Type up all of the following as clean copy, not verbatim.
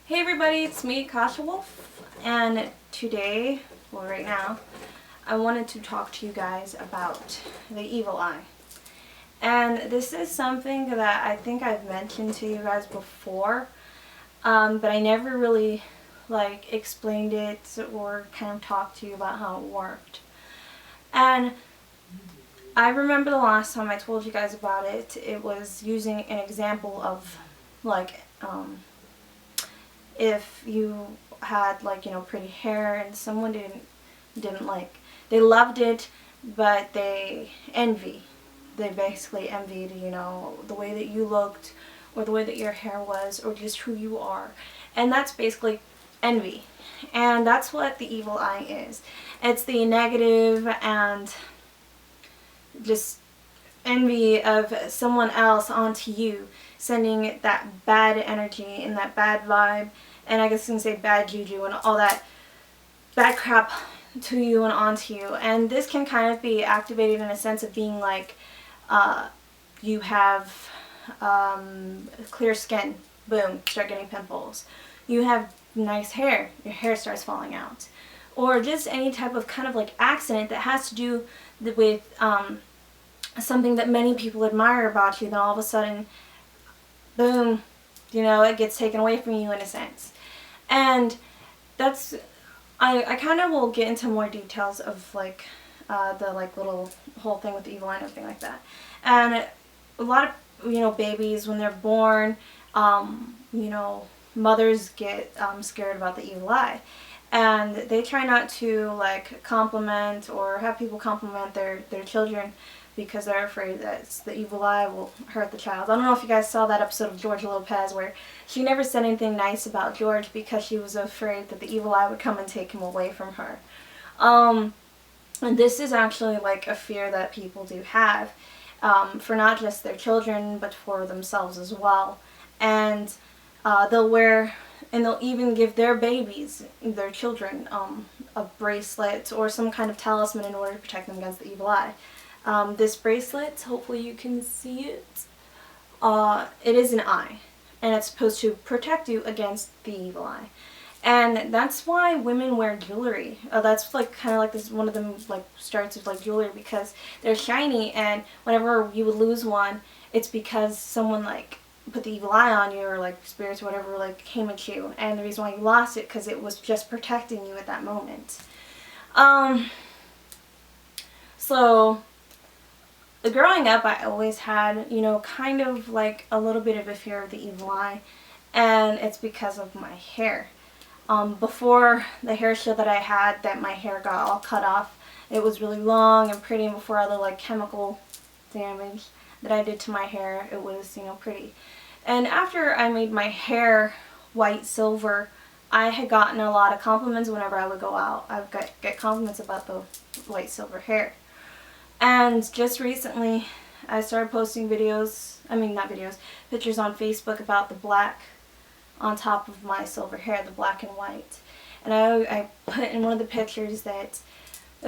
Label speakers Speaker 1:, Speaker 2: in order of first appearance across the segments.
Speaker 1: Hey everybody, it's me, Akasha Wolf, and today, well right now, I wanted to talk to you guys about the evil eye. And this is something that I think I've mentioned to you guys before, but I never really explained it or kind of talked to you about how it worked. And I remember the last time I told you guys about it, it was using an example of if you had pretty hair and someone didn't they loved it, but they basically envied the way that you looked or the way that your hair was or just who you are, and that's basically envy. And that's what the evil eye is. It's the negative and just envy of someone else onto you, sending that bad energy and that bad vibe, and I guess you can say bad juju and all that bad crap to you and onto you. And this can kind of be activated in a sense of being you have clear skin, boom, start getting pimples. You have nice hair, your hair starts falling out. Or just any type of kind of accident that has to do with something that many people admire about you, then all of a sudden, boom, it gets taken away from you in a sense. And that's, I kind of will get into more details of the little whole thing with the evil eye and everything like that. And a lot of, babies, when they're born, mothers get scared about the evil eye. And they try not to compliment or have people compliment their children because they're afraid that the evil eye will hurt the child. I don't know if you guys saw that episode of George Lopez where she never said anything nice about George because she was afraid that the evil eye would come and take him away from her. And this is actually a fear that people do have, for not just their children but for themselves as well. And they'll even give their babies, their children, a bracelet or some kind of talisman in order to protect them against the evil eye. This bracelet, hopefully you can see it, it is an eye, and it's supposed to protect you against the evil eye. And that's why women wear jewelry. That's kind of this, one of them starts with jewelry because they're shiny, and whenever you would lose one, it's because someone put the evil eye on you, or spirits or whatever came at you, and the reason why you lost it because it was just protecting you at that moment. So growing up, I always had kind of a little bit of a fear of the evil eye, and it's because of my hair. Before the hair show that I had, that my hair got all cut off, it was really long and pretty, and before all the chemical damage that I did to my hair, it was pretty. And after I made my hair white silver, I had gotten a lot of compliments whenever I would go out. I would get compliments about the white silver hair. And just recently I started posting pictures on Facebook about the black on top of my silver hair, the black and white. And I put in one of the pictures that,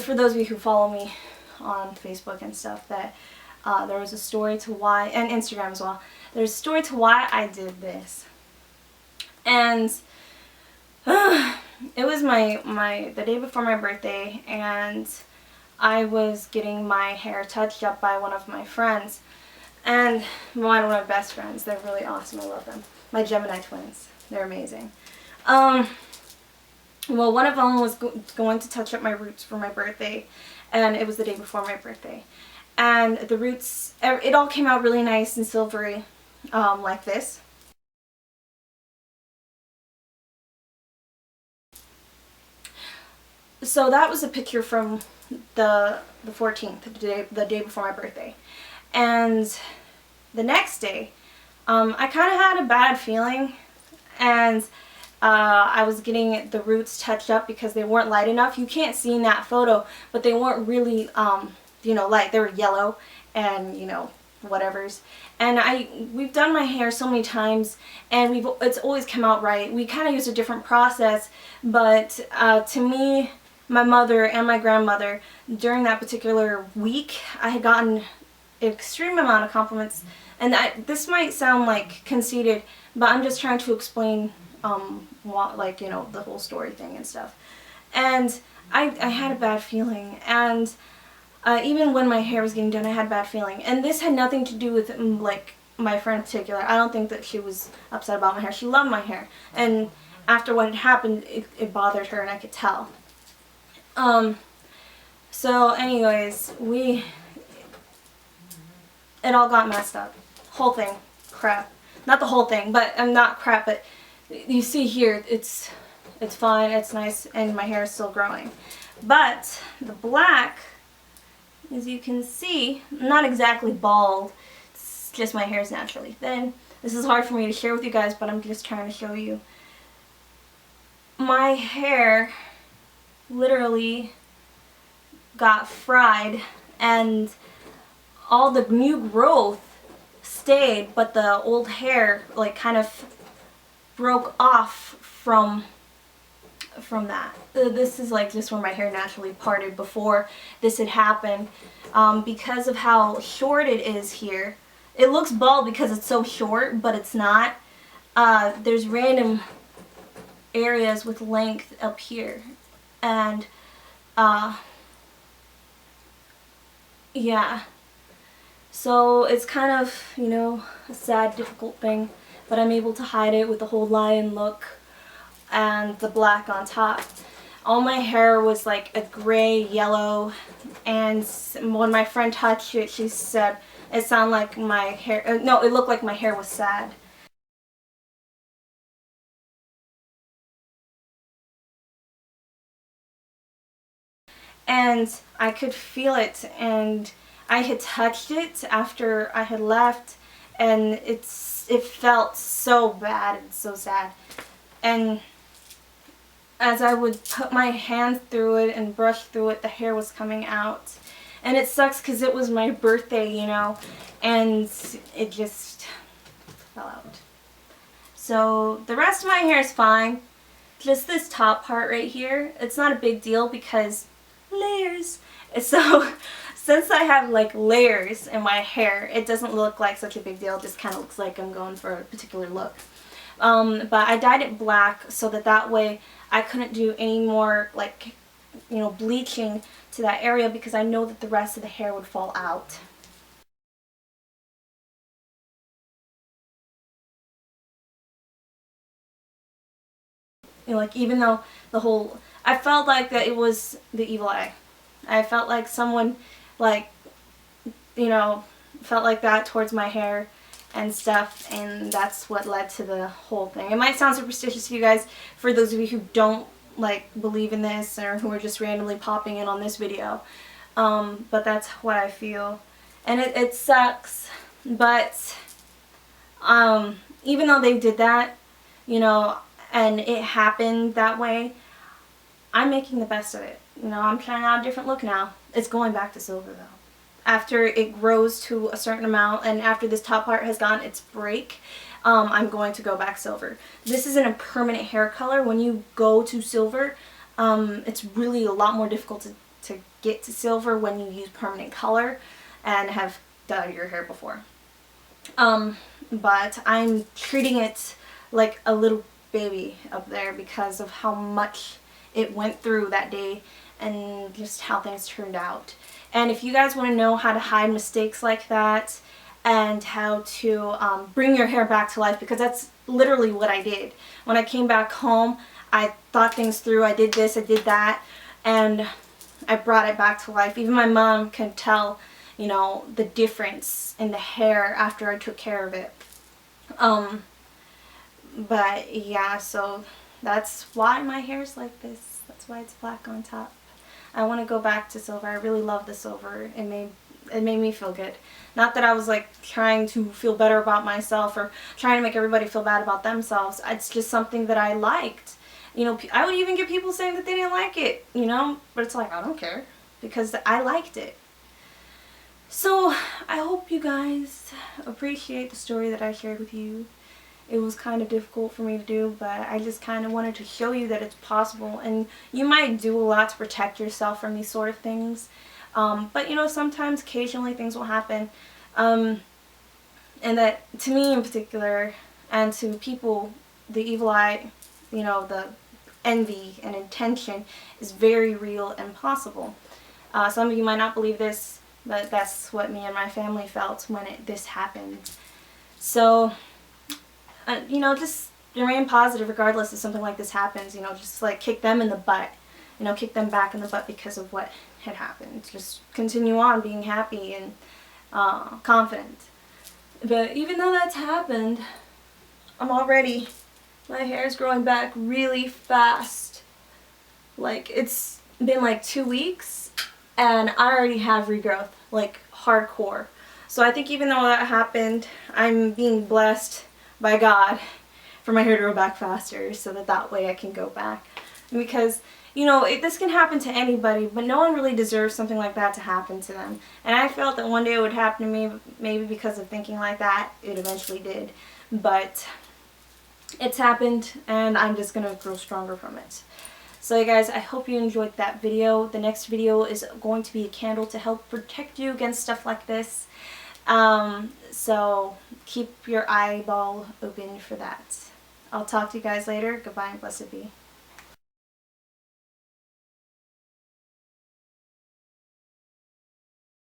Speaker 1: for those of you who follow me on Facebook and stuff, that there was a story to why, and Instagram as well, there's a story to why I did this. And it was the day before my birthday, and I was getting my hair touched up by one of my friends, and one of my best friends. They're really awesome. I love them. My Gemini twins. They're amazing. Well, one of them was going to touch up my roots for my birthday, and it was the day before my birthday. And the roots, it all came out really nice and silvery, like this. So that was a picture from the 14th, the day before my birthday. And the next day, I kind of had a bad feeling, and I was getting the roots touched up because they weren't light enough. You can't see in that photo, but they weren't really, light. They were yellow and, whatevers. And we've done my hair so many times, and it's always come out right. We kind of used a different process, but to me, my mother and my grandmother, during that particular week, I had gotten an extreme amount of compliments. And this might sound conceited, but I'm just trying to explain like, you know, the whole story thing and stuff. And I had a bad feeling, and even when my hair was getting done, I had a bad feeling. And this had nothing to do with, like, my friend in particular. I don't think that she was upset about my hair. She loved my hair. And after what had happened, it bothered her, and I could tell. So anyways, it all got messed up. Whole thing. Crap. Not the whole thing, but not crap, but you see here, it's fine, it's nice, and my hair is still growing. But the black, as you can see, I'm not exactly bald, it's just my hair is naturally thin. This is hard for me to share with you guys, but I'm just trying to show you. My hair literally got fried, and all the new growth stayed, but the old hair like kind of broke off from that. This is like just where my hair naturally parted before this had happened. Because of how short it is here, it looks bald because it's so short, but it's not. There's random areas with length up here, and yeah, so it's kind of, you know, a sad, difficult thing, but I'm able to hide it with the whole lion look and the black on top. All my hair was like a gray, yellow, and when my friend touched it, she said it sounded like my hair, no, it looked like my hair was sad. And I could feel it, and I had touched it after I had left, and it felt so bad and so sad. And as I would put my hand through it and brush through it, the hair was coming out. And it sucks because it was my birthday, you know, and it just fell out. So the rest of my hair is fine. Just this top part right here, it's not a big deal because layers. So since I have like layers in my hair, it doesn't look like such a big deal. It just kind of looks like I'm going for a particular look. But I dyed it black so that way I couldn't do any more, like, you know, bleaching to that area because I know that the rest of the hair would fall out. You know, like, even though I felt like that it was the evil eye. I felt like someone, like, you know, felt like that towards my hair and stuff, and that's what led to the whole thing. It might sound superstitious to you guys, for those of you who don't, like, believe in this or who are just randomly popping in on this video, but that's what I feel. And it sucks, but even though they did that, you know, and it happened that way, I'm making the best of it. You know, I'm trying out a different look now. It's going back to silver though. After it grows to a certain amount, and after this top part has gotten its break, I'm going to go back silver. This isn't a permanent hair color. When you go to silver, it's really a lot more difficult to get to silver when you use permanent color and have dyed your hair before. But I'm treating it like a little baby up there because of how much it went through that day and just how things turned out. And if you guys want to know how to hide mistakes like that and how to bring your hair back to life, because that's literally what I did. When I came back home, I thought things through. I did this, I did that, and I brought it back to life. Even my mom can tell, you know, the difference in the hair after I took care of it. But yeah, so that's why my hair is like this. That's why it's black on top. I want to go back to silver. I really love the silver. It made me feel good. Not that I was like trying to feel better about myself or trying to make everybody feel bad about themselves. It's just something that I liked. You know, I would even get people saying that they didn't like it, you know, but it's like, I don't care because I liked it. So I hope you guys appreciate the story that I shared with you. It was kind of difficult for me to do, but I just kind of wanted to show you that it's possible, and you might do a lot to protect yourself from these sort of things, but you know, sometimes, occasionally, things will happen, and that, to me in particular, and to people the evil eye, you know, the envy and intention is very real and possible. Some of you might not believe this, but that's what me and my family felt when this happened. So, you know, just remain positive regardless if something like this happens. You know, just like kick them in the butt. You know, kick them back in the butt because of what had happened. Just continue on being happy and confident. But even though that's happened, my hair is growing back really fast. Like, it's been like 2 weeks and I already have regrowth, like hardcore. So I think even though that happened, I'm being blessed by God for my hair to grow back faster so that way I can go back. Because, you know, this can happen to anybody, but no one really deserves something like that to happen to them. And I felt that one day it would happen to me, maybe because of thinking like that. It eventually did. But it's happened, and I'm just going to grow stronger from it. So you guys, I hope you enjoyed that video. The next video is going to be a candle to help protect you against stuff like this. So keep your eyeball open for that. I'll talk to you guys later. Goodbye and blessed be.